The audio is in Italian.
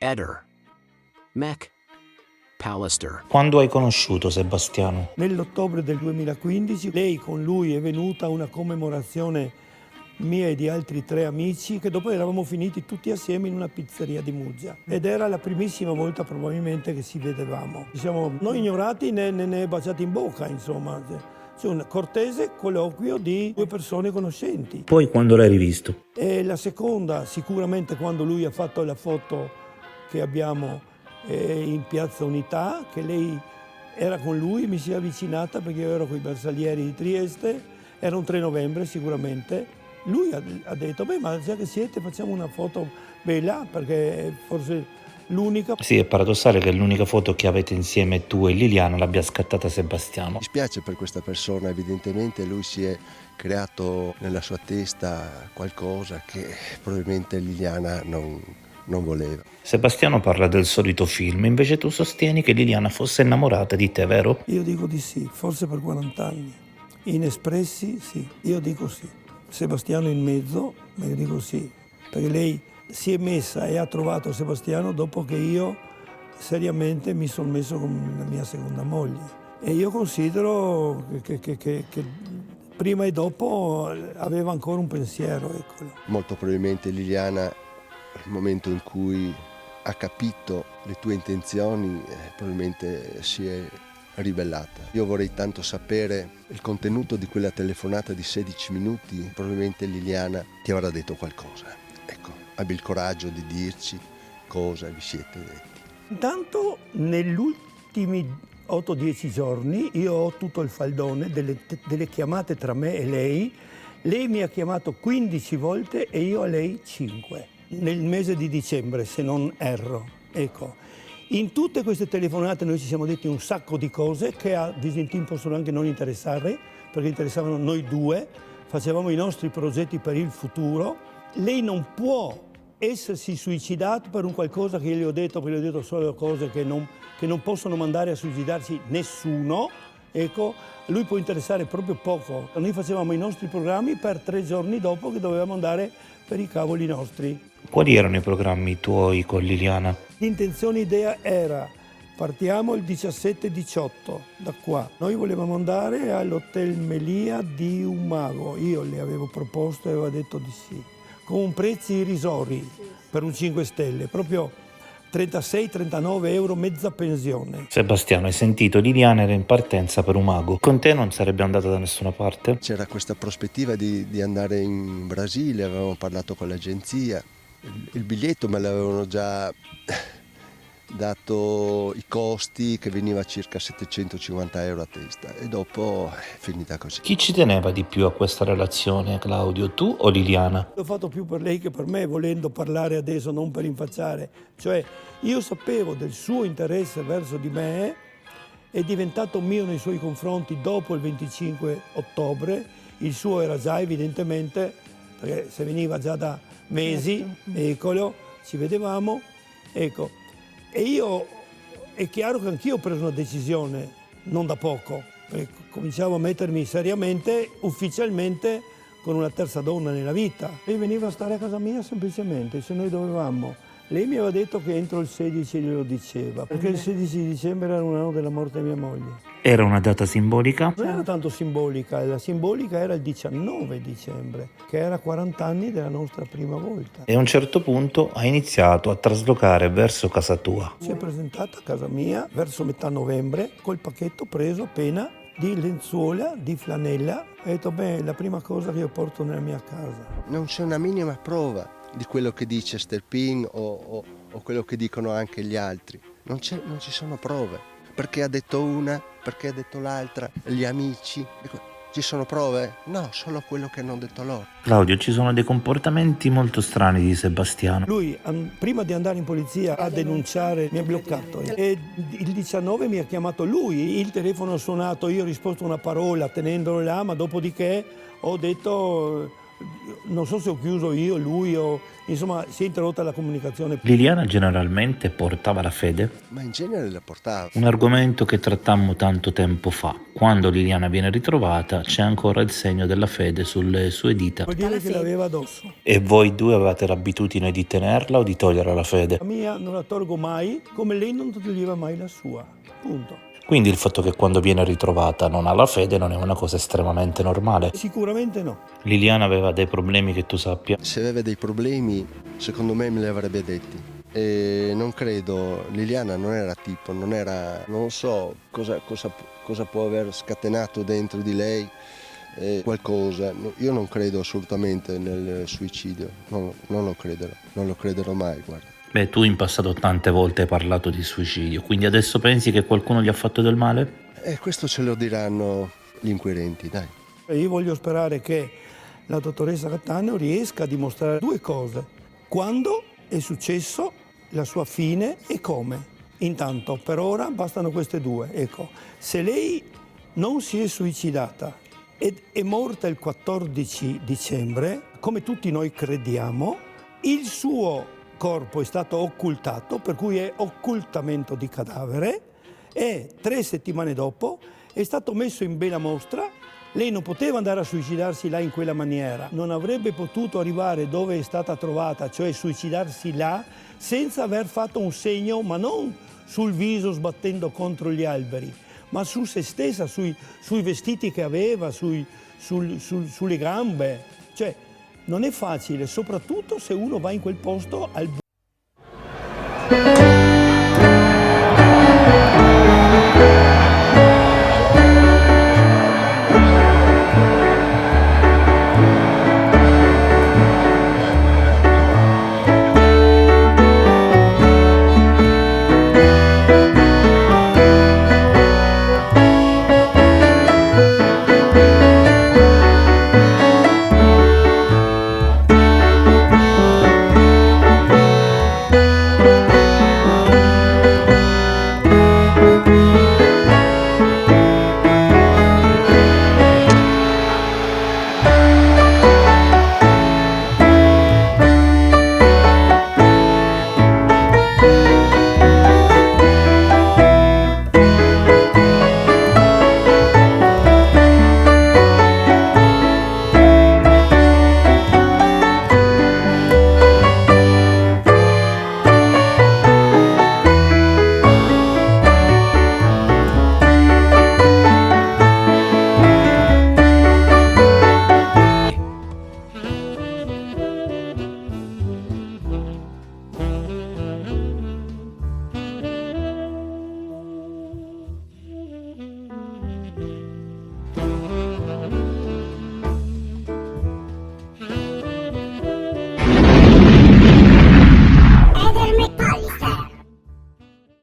Eder. Mech. Pallister. Quando hai conosciuto Sebastiano? Nell'ottobre del 2015 lei con lui è venuta a una commemorazione mia e di altri 3 amici che dopo eravamo finiti tutti assieme in una pizzeria di Muggia ed era la primissima volta probabilmente che ci vedevamo. Siamo non ignorati né baciati in bocca, insomma. C'è un cortese colloquio di 2 persone conoscenti. Poi quando l'hai rivisto? E la seconda sicuramente quando lui ha fatto la foto che abbiamo in Piazza Unità, che lei era con lui, mi si è avvicinata perché io ero con i bersaglieri di Trieste, era un 3 novembre sicuramente. Lui ha detto, beh, ma già che siete facciamo una foto bella, perché è forse l'unica. Sì, è paradossale che l'unica foto che avete insieme tu e Liliana l'abbia scattata Sebastiano. Mi spiace per questa persona, evidentemente lui si è creato nella sua testa qualcosa che probabilmente Liliana non voleva. Sebastiano parla del solito film, invece tu sostieni che Liliana fosse innamorata di te, vero? Io dico di sì, forse per 40 anni. Inespressi, sì, io dico sì. Sebastiano in mezzo, ma io dico sì, perché lei si è messa e ha trovato Sebastiano dopo che io seriamente mi sono messo con la mia seconda moglie. E io considero che prima e dopo aveva ancora un pensiero, eccolo. Molto probabilmente Liliana, nel momento in cui ha capito le tue intenzioni, probabilmente si è ribellata. Io vorrei tanto sapere il contenuto di quella telefonata di 16 minuti, probabilmente Liliana ti avrà detto qualcosa. Ecco, abbi il coraggio di dirci cosa vi siete detti. Intanto negli ultimi 8-10 giorni io ho tutto il faldone delle chiamate tra me e lei. Lei mi ha chiamato 15 volte e io a lei 5. Nel mese di dicembre, se non erro. Ecco. In tutte queste telefonate noi ci siamo detti un sacco di cose che a Visintin possono anche non interessare, perché interessavano noi due, facevamo i nostri progetti per il futuro. Lei non può essersi suicidato per un qualcosa che io gli ho detto, perché gli ho detto solo cose che non possono mandare a suicidarsi nessuno. Ecco, a lui può interessare proprio poco. Noi facevamo i nostri programmi per 3 giorni dopo che dovevamo andare per i cavoli nostri. Quali erano i programmi tuoi con Liliana? L'intenzione, idea era, partiamo il 17-18 da qua. Noi volevamo andare all'Hotel Melia di Umago. Io le avevo proposto e aveva detto di sì. Con prezzi irrisori per un 5 stelle, proprio 36-39 euro, mezza pensione. Sebastiano, hai sentito, Liliana era in partenza per Umago. Con te non sarebbe andata da nessuna parte? C'era questa prospettiva di andare in Brasile, avevamo parlato con l'agenzia, il biglietto me l'avevano già dato i costi, che veniva circa 750 euro a testa, e dopo è finita così. Chi ci teneva di più a questa relazione, Claudio, tu o Liliana? L'ho fatto più per lei che per me, volendo parlare adesso, non per rinfacciare. Cioè, io sapevo del suo interesse verso di me, è diventato mio nei suoi confronti dopo il 25 ottobre. Il suo era già evidentemente, perché se veniva già da mesi, eccolo, ci vedevamo, ecco. E io, è chiaro che anch'io ho preso una decisione, non da poco, perché cominciavo a mettermi seriamente, ufficialmente, con una terza donna nella vita. Lei veniva a stare a casa mia semplicemente, se noi dovevamo. Lei mi aveva detto che entro il 16 glielo diceva, perché il 16 di dicembre era un anno della morte di mia moglie. Era una data simbolica? Non era tanto simbolica, la simbolica era il 19 dicembre, che era 40 anni della nostra prima volta. E a un certo punto ha iniziato a traslocare verso casa tua. Si è presentata a casa mia verso metà novembre col pacchetto preso appena di lenzuola, di flanella. Ha detto, beh, la prima cosa che io porto nella mia casa. Non c'è una minima prova di quello che dice Sterpin o quello che dicono anche gli altri. Non ci sono prove. Perché ha detto una, perché ha detto l'altra, gli amici. Ci sono prove? No, solo quello che hanno detto loro. Claudio, ci sono dei comportamenti molto strani di Sebastiano. Lui, prima di andare in polizia a denunciare, mi ha bloccato. E il 19 mi ha chiamato lui, il telefono ha suonato, io ho risposto una parola tenendolo là, ma dopodiché ho detto non so se ho chiuso io, lui o insomma si è interrotta la comunicazione. Liliana generalmente portava la fede? Ma in genere la portava. Un argomento che trattammo tanto tempo fa. Quando Liliana viene ritrovata c'è ancora il segno della fede sulle sue dita. Vuol dire che l'aveva addosso. E voi due avevate l'abitudine di tenerla o di togliere la fede? La mia non la tolgo mai, come lei non toglieva mai la sua. Punto. Quindi il fatto che quando viene ritrovata non ha la fede non è una cosa estremamente normale? Sicuramente no. Liliana aveva dei problemi che tu sappia? Se aveva dei problemi, secondo me me li avrebbe detti. E non credo, Liliana non era tipo, non so cosa può aver scatenato dentro di lei qualcosa. Io non credo assolutamente nel suicidio, non lo crederò mai, guarda. Beh, tu in passato tante volte hai parlato di suicidio, quindi adesso pensi che qualcuno gli ha fatto del male? Questo ce lo diranno gli inquirenti, dai. Io voglio sperare che la dottoressa Cattaneo riesca a dimostrare due cose. Quando è successo, la sua fine e come. Intanto, per ora, bastano queste due. Ecco, se lei non si è suicidata ed è morta il 14 dicembre, come tutti noi crediamo, il suo corpo è stato occultato, per cui è occultamento di cadavere, e 3 settimane dopo è stato messo in bella mostra. Lei non poteva andare a suicidarsi là in quella maniera, non avrebbe potuto arrivare dove è stata trovata, cioè suicidarsi là, senza aver fatto un segno, ma non sul viso sbattendo contro gli alberi, ma su se stessa, sui vestiti che aveva, sulle gambe. Cioè, non è facile, soprattutto se uno va in quel posto al